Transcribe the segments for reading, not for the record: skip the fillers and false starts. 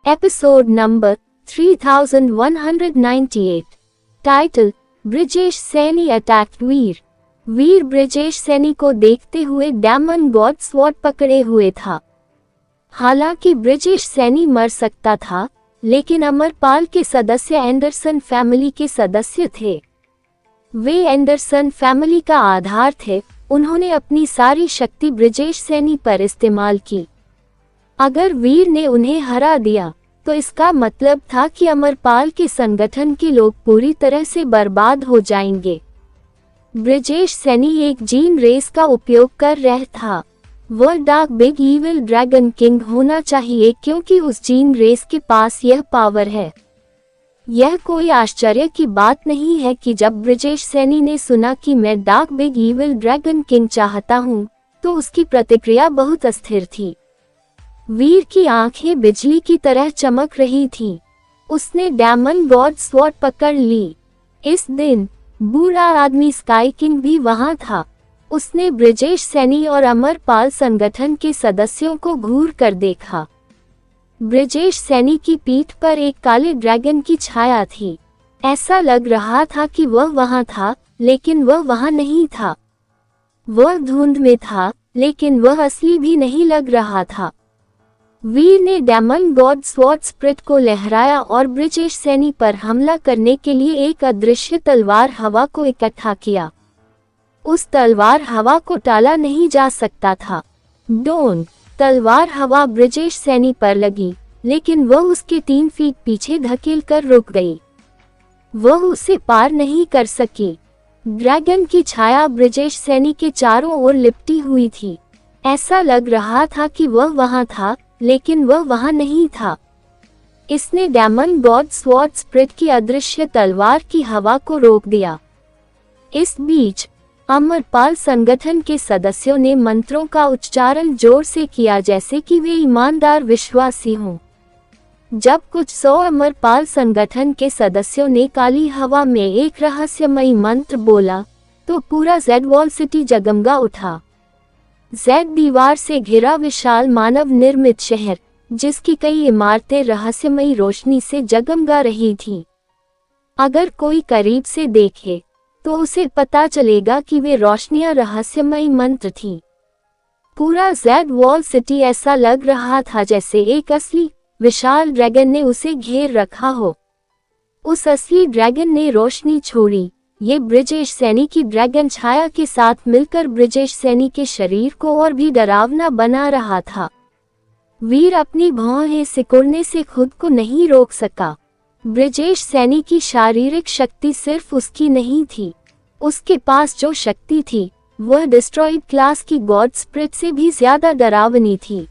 Episode number 3198. Title: Brijesh Saini attacked Veer. Veer Brijesh Saini को देखते हुए डेमन गॉड स्वॉर्ड पकड़े हुए था। हालांकि ब्रिजेश सैनी मर सकता था, लेकिन अमरपाल के सदस्य एंडरसन फैमिली के सदस्य थे। वे एंडरसन फैमिली का आधार थे। उन्होंने अपनी सारी शक्ति ब्रिजेश सैनी पर इस्तेमाल की। अगर वीर ने उन्हें हरा दिया तो इसका मतलब था कि अमरपाल के संगठन के लोग पूरी तरह से बर्बाद हो जाएंगे। ब्रिजेश सैनी एक जीन रेस का उपयोग कर रहा था। वह dark big evil dragon king होना चाहिए, क्योंकि उस जीन रेस के पास यह पावर है। यह कोई आश्चर्य की बात नहीं है कि जब ब्रिजेश सैनी ने सुना कि मैं dark big evil dragon king चाहता हूँ, तो उसकी प्रतिक्रिया बहुत अस्थिर थी। वीर की आंखें बिजली की तरह चमक रही थीं। उसने डेमन गॉड स्वॉर्ड पकड़ ली। इस दिन बूढ़ा आदमी स्काई किंग भी वहां था। उसने ब्रिजेश सैनी और अमरपाल संगठन के सदस्यों को घूर कर देखा। ब्रिजेश सैनी की पीठ पर एक काले ड्रैगन की छाया थी। ऐसा लग रहा था कि वह वहां था, लेकिन वह वहां नहीं था। वह धुंध में था, लेकिन वह असली भी नहीं लग रहा था। वीर ने डेमन गॉड स्वॉर्ड स्प्रिट को लहराया और ब्रिजेश सैनी पर हमला करने के लिए एक अदृश्य तलवार हवा को इकट्ठा किया। उस तलवार हवा को टाला नहीं जा सकता था। डोन तलवार हवा ब्रिजेश सैनी पर लगी, लेकिन वह उसके 3 फीट पीछे धकेल कर रुक गई। वह उसे पार नहीं कर सकी। ड्रैगन की छाया ब्रिजेश सैनी के चारों ओर लिपटी हुई थी। ऐसा लग रहा था कि वह वहां था, लेकिन वह वहां नहीं था। इसने डेमन गॉड स्वॉर्ड स्प्रिट की अदृश्य तलवार की हवा को रोक दिया। इस बीच अमरपाल संगठन के सदस्यों ने मंत्रों का उच्चारण जोर से किया, जैसे कि वे ईमानदार विश्वासी हों। जब कुछ 100 अमरपाल संगठन के सदस्यों ने काली हवा में एक रहस्यमयी मंत्र बोला, तो पूरा जेड वॉल सिटी जगमगा उठा। जेड दीवार से घिरा विशाल मानव निर्मित शहर, जिसकी कई इमारतें रहस्यमयी रोशनी से जगमगा रही थीं। अगर कोई करीब से देखे तो उसे पता चलेगा कि वे रोशनियां रहस्यमयी मंत्र थीं। पूरा जेड वॉल सिटी ऐसा लग रहा था जैसे एक असली विशाल ड्रैगन ने उसे घेर रखा हो। उस असली ड्रैगन ने रोशनी छोड़ी। ये ब्रिजेश सैनी की ड्रैगन छाया के साथ मिलकर ब्रिजेश सैनी के शरीर को और भी डरावना बना रहा था। वीर अपनी भौहें सिकुड़ने से खुद को नहीं रोक सका। ब्रिजेश सैनी की शारीरिक शक्ति सिर्फ उसकी नहीं थी। उसके पास जो शक्ति थी, वह डिस्ट्रॉयड क्लास की गॉड स्प्रिट से भी ज्यादा डरावनी थी।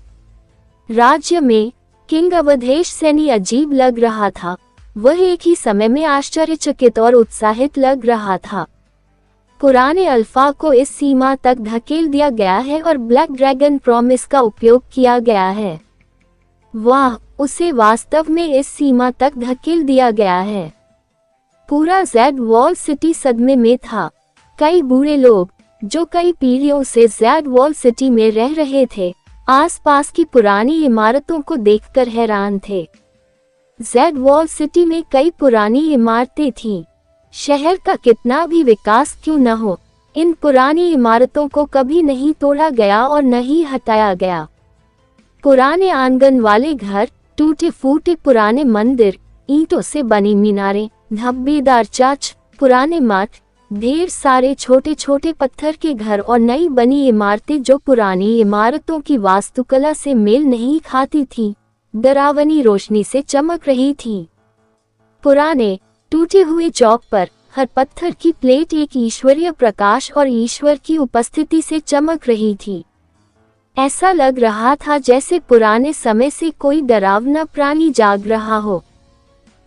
राज्य में किंग अवधेश सैनी अजीब लग रहा था। वह एक ही समय में आश्चर्यचकित और उत्साहित लग रहा था। पुराने अल्फा को इस सीमा तक धकेल दिया गया है और ब्लैक ड्रैगन प्रॉमिस का उपयोग किया गया है। वाह, उसे वास्तव में इस सीमा तक धकेल दिया गया है। पूरा जेड वॉल सिटी सदमे में था। कई बूढ़े लोग, जो कई पीढ़ियों से जेड वॉल सिटी में रह रहे थे, आसपास की पुरानी इमारतों को देखकर हैरान थे। जेड वॉल सिटी में कई पुरानी इमारतें थीं। शहर का कितना भी विकास क्यों न हो, इन पुरानी इमारतों को कभी नहीं तोड़ा गया और न ही हटाया गया। पुराने आंगन वाले घर, टूटे फूटे पुराने मंदिर, ईंटों से बनी मीनारें, धब्बेदार चर्च, पुराने मठ, ढेर सारे छोटे छोटे पत्थर के घर और नई बनी इमारतें जो पुरानी इमारतों की वास्तुकला से मेल नहीं खाती थीं, डरावनी रोशनी से चमक रही थी। पुराने टूटे हुए चौक पर हर पत्थर की प्लेट एक ईश्वरीय प्रकाश और ईश्वर की उपस्थिति से चमक रही थी। ऐसा लग रहा था जैसे पुराने समय से कोई डरावना प्राणी जाग रहा हो।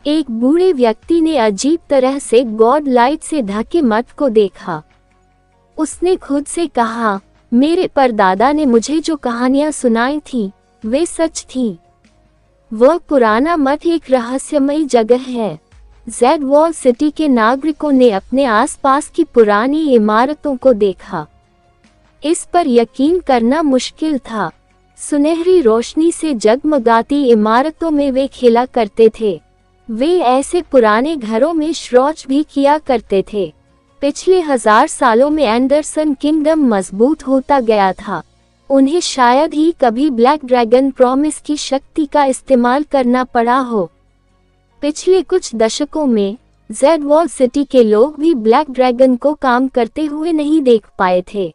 एक बूढ़े व्यक्ति ने अजीब तरह से गॉड लाइट से ढके मठ को देखा। उसने खुद से कहा, मेरे परदादा ने मुझे जो कहानियां सुनाई थी, वे सच थीं। वह पुराना मठ एक रहस्यमयी जगह है। जेड वॉल सिटी के नागरिकों ने अपने आसपास की पुरानी इमारतों को देखा। इस पर यकीन करना मुश्किल था। सुनहरी रोशनी से जगमगाती इमारतों में वे खेला करते थे। वे ऐसे पुराने घरों में शौच भी किया करते थे। पिछले 1000 सालों में एंडरसन किंगडम मजबूत होता गया था। उन्हें शायद ही कभी ब्लैक ड्रैगन प्रॉमिस की शक्ति का इस्तेमाल करना पड़ा हो। पिछले कुछ दशकों में जेड वॉल सिटी के लोग भी ब्लैक ड्रैगन को काम करते हुए नहीं देख पाए थे।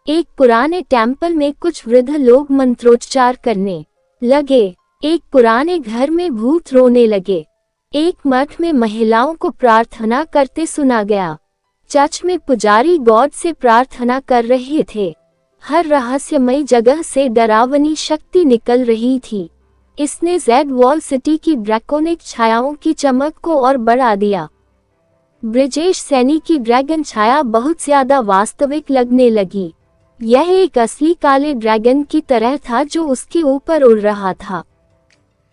एक पुराने टेम्पल में कुछ वृद्ध लोग मंत्रोच्चार करने लगे। एक पुराने घर में भूत रोने लगे। एक मठ में महिलाओं को प्रार्थना करते सुना गया। चर्च में पुजारी गॉड से प्रार्थना कर रहे थे। हर रहस्यमय जगह से डरावनी शक्ति निकल रही थी। इसने जेड वॉल सिटी की ड्रैकोनिक छायाओं की चमक को और बढ़ा दिया। ब्रिजेश सैनी की ड्रैगन छाया बहुत ज्यादा वास्तविक लगने लगी। यह एक असली काले ड्रैगन की तरह था जो उसके ऊपर उड़ रहा था।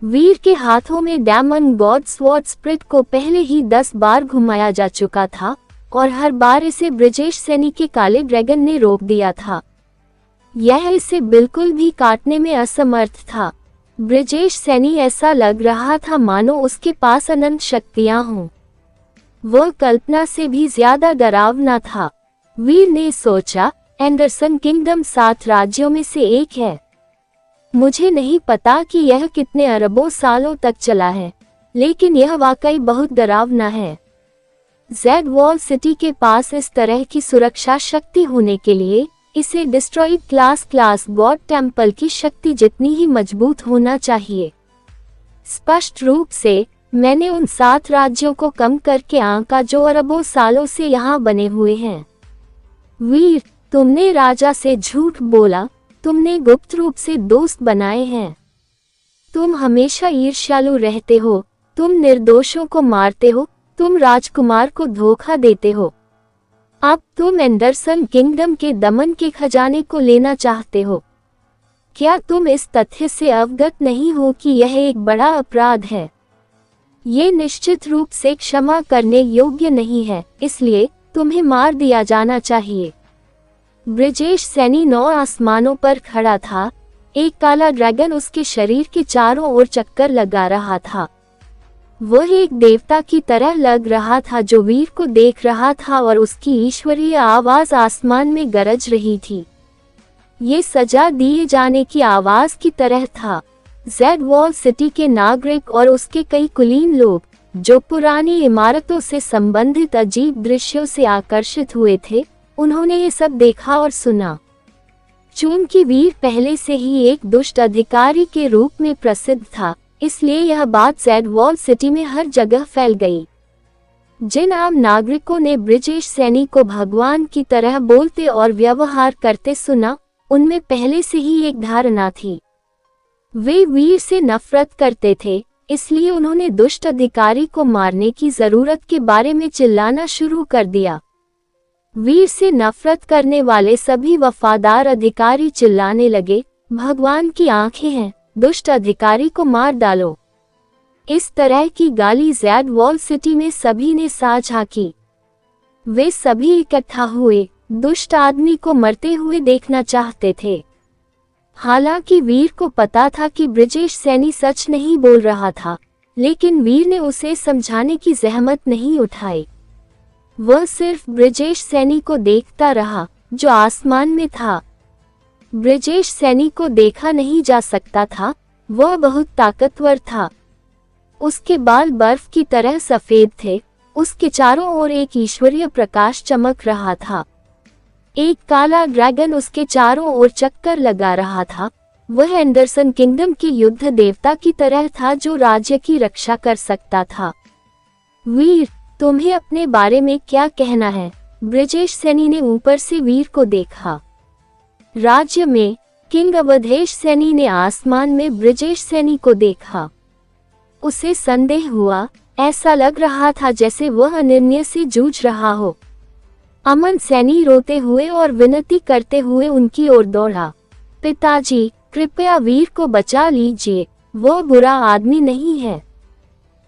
वीर के हाथों में डेमन गॉड स्वॉर्ड स्प्रिट को पहले ही 10 बार घुमाया जा चुका था और हर बार इसे ब्रिजेश सैनी के काले ड्रैगन ने रोक दिया था। यह इसे बिल्कुल भी काटने में असमर्थ था। ब्रिजेश सैनी ऐसा लग रहा था मानो उसके पास अनंत शक्तियां हों। वह कल्पना से भी ज्यादा डरावना था। वीर ने सोचा, एंडरसन किंगडम 7 राज्यों में से एक है। मुझे नहीं पता कि यह कितने अरबों सालों तक चला है, लेकिन यह वाकई बहुत डरावना है। जेड वॉल सिटी के पास इस तरह की सुरक्षा शक्ति होने के लिए इसे डिस्ट्रॉइड क्लास गॉड टेम्पल की शक्ति जितनी ही मजबूत होना चाहिए। स्पष्ट रूप से मैंने उन 7 राज्यों को कम करके आंका जो अरबों सालों से यहाँ बने हुए हैं। वीर, तुमने राजा से झूठ बोला। तुमने गुप्त रूप से दोस्त बनाए हैं। तुम हमेशा ईर्ष्यालु रहते हो। तुम निर्दोषों को मारते हो। तुम राजकुमार को धोखा देते हो। अब तुम एंडरसन किंगडम के दमन के खजाने को लेना चाहते हो। क्या तुम इस तथ्य से अवगत नहीं हो कि यह एक बड़ा अपराध है? ये निश्चित रूप से क्षमा करने योग्य नहीं है, इसलिए तुम्हें मार दिया जाना चाहिए। ब्रिजेश सैनी 9 आसमानों पर खड़ा था। एक काला ड्रैगन उसके शरीर के चारों ओर चक्कर लगा रहा था। वह एक देवता की तरह लग रहा था जो वीर को देख रहा था और उसकी ईश्वरीय आवाज आसमान में गरज रही थी। ये सजा दिए जाने की आवाज की तरह था। जेड वॉल सिटी के नागरिक और उसके कई कुलीन लोग जो पुरानी इमारतों से संबंधित अजीब दृश्यों से आकर्षित हुए थे, उन्होंने ये सब देखा और सुना। चूंकि वीर पहले से ही एक दुष्ट अधिकारी के रूप में प्रसिद्ध था, इसलिए यह बात जेड वॉल सिटी में हर जगह फैल गई। जिन आम नागरिकों ने ब्रिजेश सैनी को भगवान की तरह बोलते और व्यवहार करते सुना, उनमें पहले से ही एक धारणा थी। वे वीर से नफरत करते थे, इसलिए उन्होंने दुष्ट अधिकारी को मारने की जरूरत के बारे में चिल्लाना शुरू कर दिया। वीर से नफरत करने वाले सभी वफादार अधिकारी चिल्लाने लगे, भगवान की आंखें हैं, दुष्ट अधिकारी को मार डालो। इस तरह की गाली जेड वॉल सिटी में सभी ने साझा की। वे सभी इकट्ठा हुए, दुष्ट आदमी को मरते हुए देखना चाहते थे। हालांकि वीर को पता था कि ब्रिजेश सैनी सच नहीं बोल रहा था, लेकिन वीर ने उसे समझाने की जहमत नहीं उठाई। वह सिर्फ ब्रिजेश सैनी को देखता रहा जो आसमान में था। ब्रिजेश सैनी को देखा नहीं जा सकता था, वह बहुत ताकतवर था। उसके बाल बर्फ की तरह सफेद थे, उसके चारों ओर एक ईश्वरीय प्रकाश चमक रहा था। एक काला ड्रैगन उसके चारों ओर चक्कर लगा रहा था। वह एंडरसन किंगडम के युद्ध देवता की तरह था जो राज्य की रक्षा कर सकता था। वीर, तुम्हें अपने बारे में क्या कहना है? ब्रिजेश सैनी ने ऊपर से वीर को देखा। राज्य में किंग अवधेश सैनी ने आसमान में ब्रिजेश सैनी को देखा। उसे संदेह हुआ, ऐसा लग रहा था जैसे वह अनिर्णय से जूझ रहा हो। अमन सैनी रोते हुए और विनती करते हुए उनकी ओर दौड़ा। पिताजी, कृपया वीर को बचा लीजिए, वह बुरा आदमी नहीं है।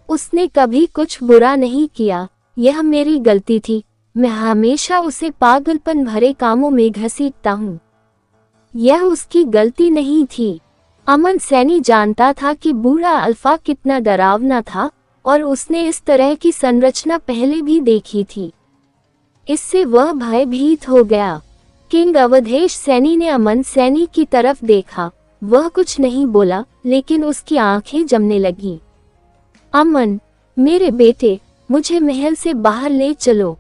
उसने कभी कुछ बुरा नहीं किया, यह मेरी गलती थी। मैं हमेशा उसे पागलपन भरे कामों में घसीटता हूँ। यह उसकी गलती नहीं थी। अमन सैनी जानता था कि बूढ़ा अल्फा कितना डरावना था और उसने इस तरह की संरचना पहले भी देखी थी। इससे वह भयभीत हो गया। किंग अवधेश सैनी ने अमन सैनी की तरफ देखा। वह कुछ नहीं बोला, लेकिन उसकी आंखें जमने लगीं। अमन, मेरे बेटे, मुझे महल से बाहर ले चलो।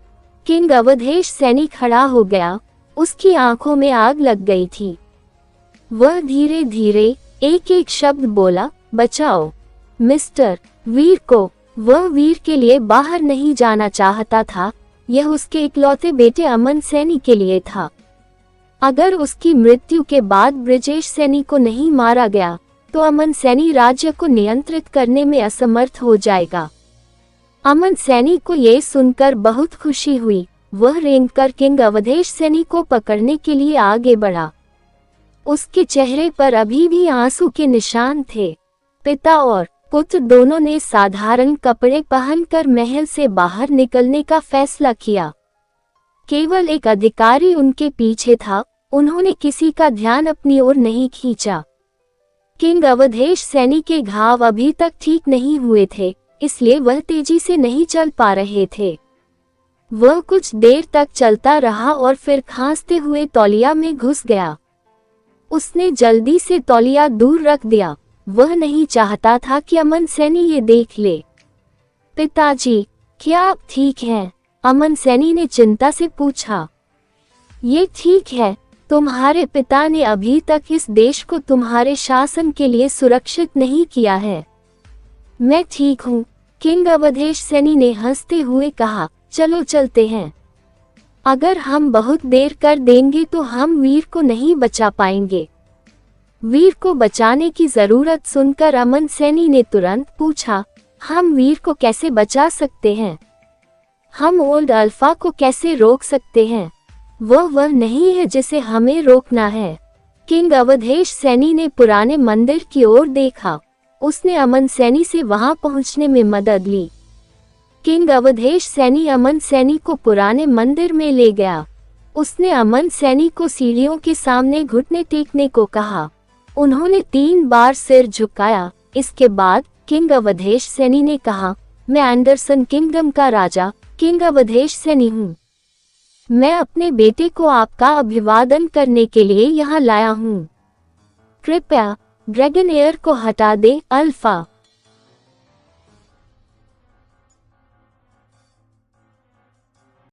किंग अवधेश सैनी खड़ा हो गया। उसकी आंखों में आग लग गई थी। वह धीरे धीरे एक एक शब्द बोला, बचाओ मिस्टर वीर को। वह वीर के लिए बाहर नहीं जाना चाहता था, यह उसके इकलौते बेटे अमन सैनी के लिए था। अगर उसकी मृत्यु के बाद ब्रिजेश सैनी को नहीं मारा गया तो अमन सैनी राज्य को नियंत्रित करने में असमर्थ हो जाएगा। अमन सैनी को यह सुनकर बहुत खुशी हुई। वह रेंगकर किंग अवधेश सैनी को पकड़ने के लिए आगे बढ़ा। उसके चेहरे पर अभी भी आंसू के निशान थे। पिता और पुत्र दोनों ने साधारण कपड़े पहनकर महल से बाहर निकलने का फैसला किया। केवल एक अधिकारी उनके पीछे था। उन्होंने किसी का ध्यान अपनी ओर नहीं खींचा। किंग अवधेश सैनी के घाव अभी तक ठीक नहीं हुए थे, इसलिए वह तेजी से नहीं चल पा रहे थे। वह कुछ देर तक चलता रहा और फिर खांसते हुए तौलिया में घुस गया। उसने जल्दी से तौलिया दूर रख दिया। वह नहीं चाहता था कि अमन सैनी ये देख ले। पिताजी, क्या आप ठीक हैं? अमन सैनी ने चिंता से पूछा। ये ठीक है। तुम्हारे पिता ने अभी तक इस देश को तुम्हारे शासन के लिए सुरक्षित नहीं किया है। मैं ठीक हूँ, किंग अवधेश सैनी ने हंसते हुए कहा। चलो चलते हैं। अगर हम बहुत देर कर देंगे तो हम वीर को नहीं बचा पाएंगे। वीर को बचाने की जरूरत सुनकर अमन सैनी ने तुरंत पूछा, हम वीर को कैसे बचा सकते हैं? हम ओल्ड अल्फा को कैसे रोक सकते हैं? वह नहीं है जिसे हमें रोकना है। किंग अवधेश सैनी ने पुराने मंदिर की ओर देखा। उसने अमन सैनी से वहां पहुंचने में मदद ली। किंग अवधेश सैनी अमन सैनी को पुराने मंदिर में ले गया। उसने अमन सैनी को सीढ़ियों के सामने घुटने टेकने को कहा। उन्होंने 3 बार सिर झुकाया। इसके बाद किंग अवधेश सैनी ने कहा, मैं एंडरसन किंगडम का राजा किंग अवधेश सैनी हूँ। मैं अपने बेटे को आपका अभिवादन करने के लिए यहाँ लाया हूँ। कृपया ड्रैगन एयर को हटा दे, अल्फा।